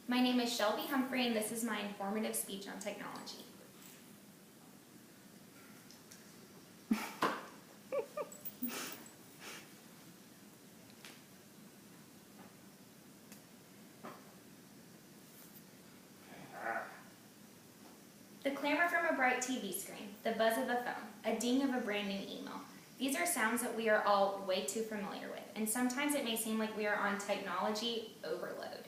My name is Shelby Humphrey, and this is my informative speech on technology. The clamor from a bright TV screen, the buzz of a phone, a ding of a brand new email. These are sounds that we are all way too familiar with, and sometimes it may seem like we are on technology overload.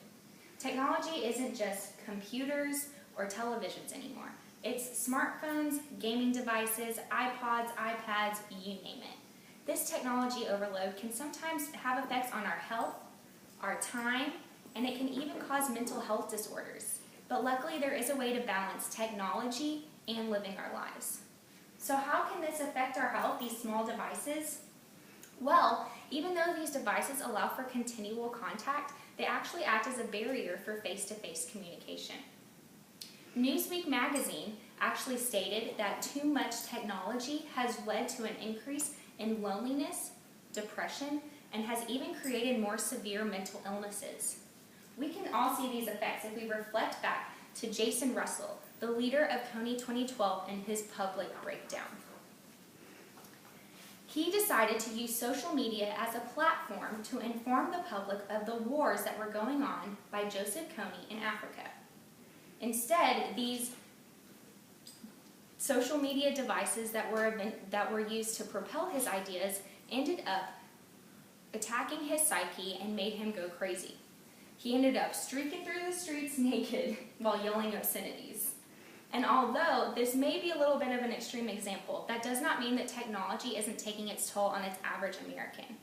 Technology isn't just computers or televisions anymore. It's smartphones, gaming devices, iPods, iPads, you name it. This technology overload can sometimes have effects on our health, our time, and it can even cause mental health disorders. But luckily there is a way to balance technology and living our lives. So how can this affect our health, these small devices? Well, even though these devices allow for continual contact, they actually act as a barrier for face-to-face communication. Newsweek magazine actually stated that too much technology has led to an increase in loneliness, depression, and has even created more severe mental illnesses. We can all see these effects if we reflect back to Jason Russell, the leader of Coney 2012, and his public breakdown. He decided to use social media as a platform to inform the public of the wars that were going on by Joseph Kony in Africa. Instead, these social media devices that were used to propel his ideas ended up attacking his psyche and made him go crazy. He ended up streaking through the streets naked while yelling obscenities. And although this may be a little bit of an extreme example, that does not mean that technology isn't taking its toll on its average American.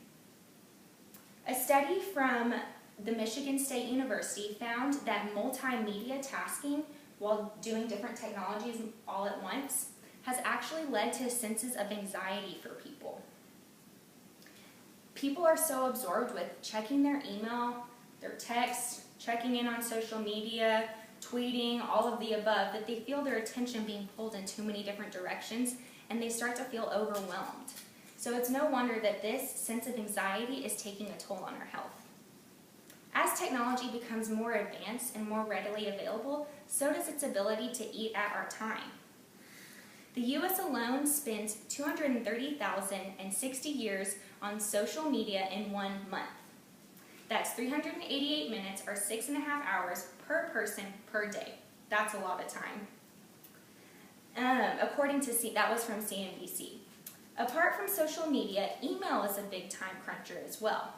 A study from the Michigan State University found that multimedia tasking while doing different technologies all at once has actually led to senses of anxiety for people. People are so absorbed with checking their email, their texts, checking in on social media, tweeting, all of the above, that they feel their attention being pulled in too many different directions, and they start to feel overwhelmed. So it's no wonder that this sense of anxiety is taking a toll on our health. As technology becomes more advanced and more readily available, so does its ability to eat at our time. The U.S. alone spends 230,060 years on social media in 1 month. That's 388 minutes or 6.5 hours per person per day. That's a lot of time. According to that was from CNBC. Apart from social media, email is a big time cruncher as well.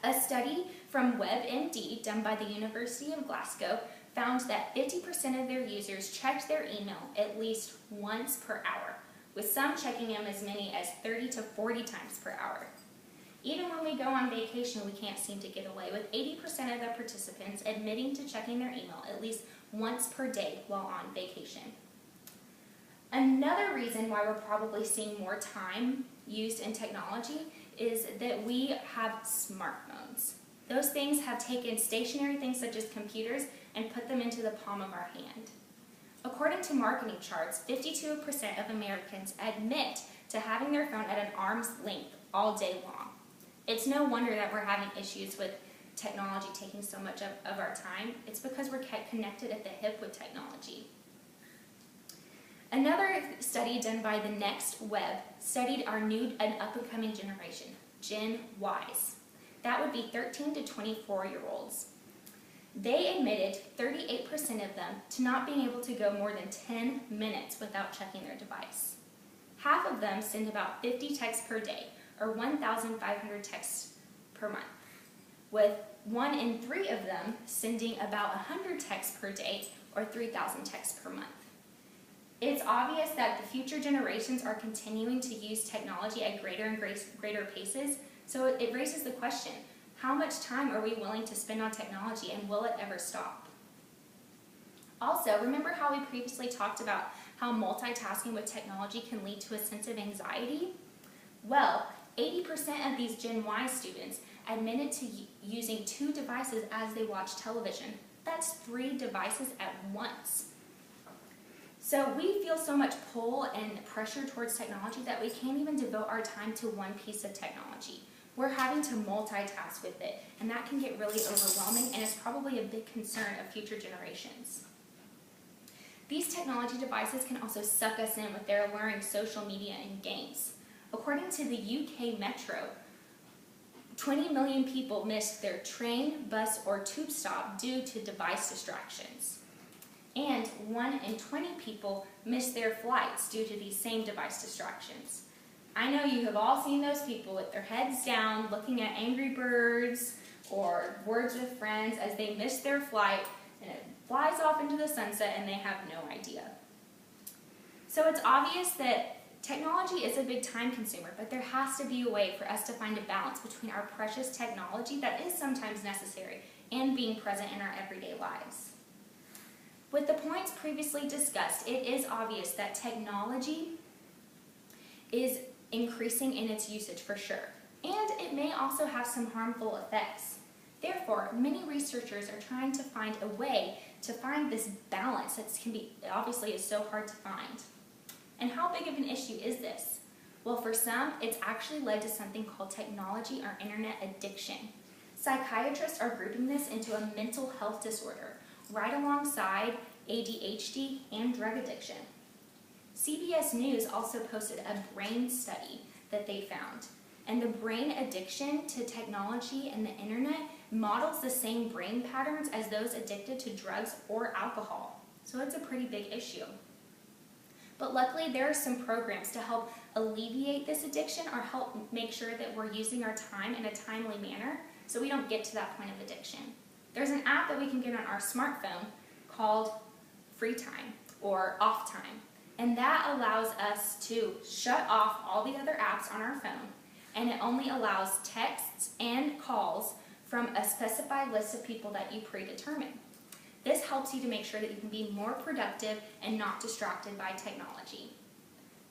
A study from WebMD done by the University of Glasgow found that 50% of their users checked their email at least once per hour, with some checking them as many as 30 to 40 times per hour. Even when we go on vacation, we can't seem to get away, with 80% of the participants admitting to checking their email at least once per day while on vacation. Another reason why we're probably seeing more time used in technology is that we have smartphones. Those things have taken stationary things such as computers and put them into the palm of our hand. According to marketing charts, 52% of Americans admit to having their phone at an arm's length all day long. It's no wonder that we're having issues with technology taking so much of our time. It's because we're kept connected at the hip with technology. Another study done by the Next Web studied our new and up-and-coming generation, Gen Ys. That would be 13 to 24-year-olds. They admitted, 38% of them, to not being able to go more than 10 minutes without checking their device. Half of them send about 50 texts per day, or 1,500 texts per month, with 1 in 3 of them sending about 100 texts per day, or 3,000 texts per month. It's obvious that the future generations are continuing to use technology at greater and greater paces, so it raises the question, how much time are we willing to spend on technology, and will it ever stop? Also, remember how we previously talked about how multitasking with technology can lead to a sense of anxiety? Well, 80% of these Gen Y students admitted to using 2 devices as they watch television. That's 3 devices at once. So we feel so much pull and pressure towards technology that we can't even devote our time to one piece of technology. We're having to multitask with it, and that can get really overwhelming, and it's probably a big concern of future generations. These technology devices can also suck us in with their alluring social media and games. According to the UK Metro, 20 million people missed their train, bus, or tube stop due to device distractions. And 1 in 20 people missed their flights due to these same device distractions. I know you have all seen those people with their heads down looking at Angry Birds or Words with Friends as they miss their flight and it flies off into the sunset and they have no idea. So it's obvious that technology is a big time consumer, but there has to be a way for us to find a balance between our precious technology that is sometimes necessary and being present in our everyday lives. With the points previously discussed, it is obvious that technology is increasing in its usage for sure, and it may also have some harmful effects. Therefore, many researchers are trying to find a way to find this balance that obviously is so hard to find. And how big of an issue is this? Well, for some, it's actually led to something called technology or internet addiction. Psychiatrists are grouping this into a mental health disorder, right alongside ADHD and drug addiction. CBS News also posted a brain study that they found, and the brain addiction to technology and the internet models the same brain patterns as those addicted to drugs or alcohol. So it's a pretty big issue. But luckily, there are some programs to help alleviate this addiction or help make sure that we're using our time in a timely manner so we don't get to that point of addiction. There's an app that we can get on our smartphone called Free Time or Off Time, and that allows us to shut off all the other apps on our phone, and it only allows texts and calls from a specified list of people that you predetermine. This helps you to make sure that you can be more productive and not distracted by technology.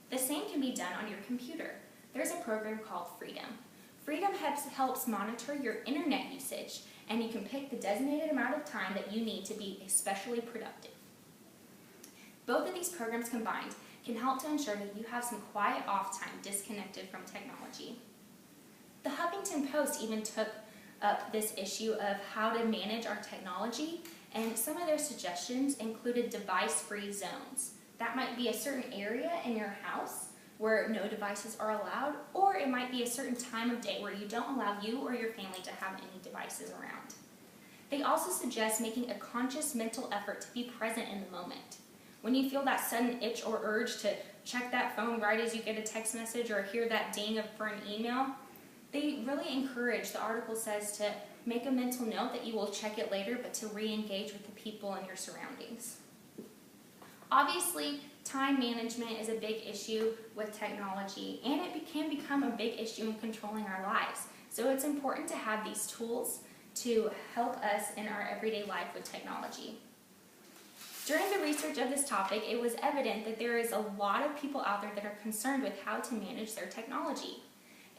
The same can be done on your computer. There's a program called Freedom. Freedom helps monitor your internet usage, and you can pick the designated amount of time that you need to be especially productive. Both of these programs combined can help to ensure that you have some quiet off time disconnected from technology. The Huffington Post even took up this issue of how to manage our technology, and some of their suggestions included device-free zones. That might be a certain area in your house where no devices are allowed, or it might be a certain time of day where you don't allow you or your family to have any devices around. They also suggest making a conscious mental effort to be present in the moment. When you feel that sudden itch or urge to check that phone right as you get a text message or hear that ding for an email, they really encourage, the article says, to make a mental note that you will check it later, but to re-engage with the people in your surroundings. Obviously, time management is a big issue with technology, and it can become a big issue in controlling our lives. So it's important to have these tools to help us in our everyday life with technology. During the research of this topic, it was evident that there is a lot of people out there that are concerned with how to manage their technology.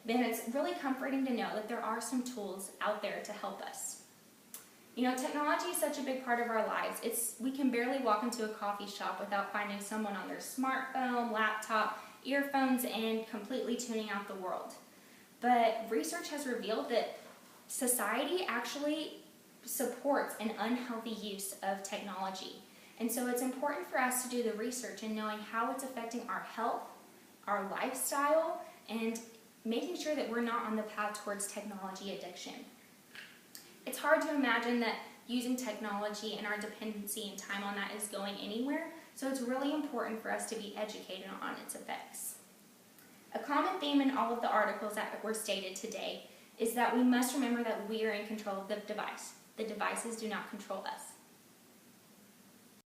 Then it's really comforting to know that there are some tools out there to help us. You know, technology is such a big part of our lives. We can barely walk into a coffee shop without finding someone on their smartphone, laptop, earphones, and completely tuning out the world. But research has revealed that society actually supports an unhealthy use of technology. And so it's important for us to do the research in knowing how it's affecting our health, our lifestyle, and making sure that we're not on the path towards technology addiction. It's hard to imagine that using technology and our dependency and time on that is going anywhere, so it's really important for us to be educated on its effects. A common theme in all of the articles that were stated today is that we must remember that we are in control of the device. The devices do not control us.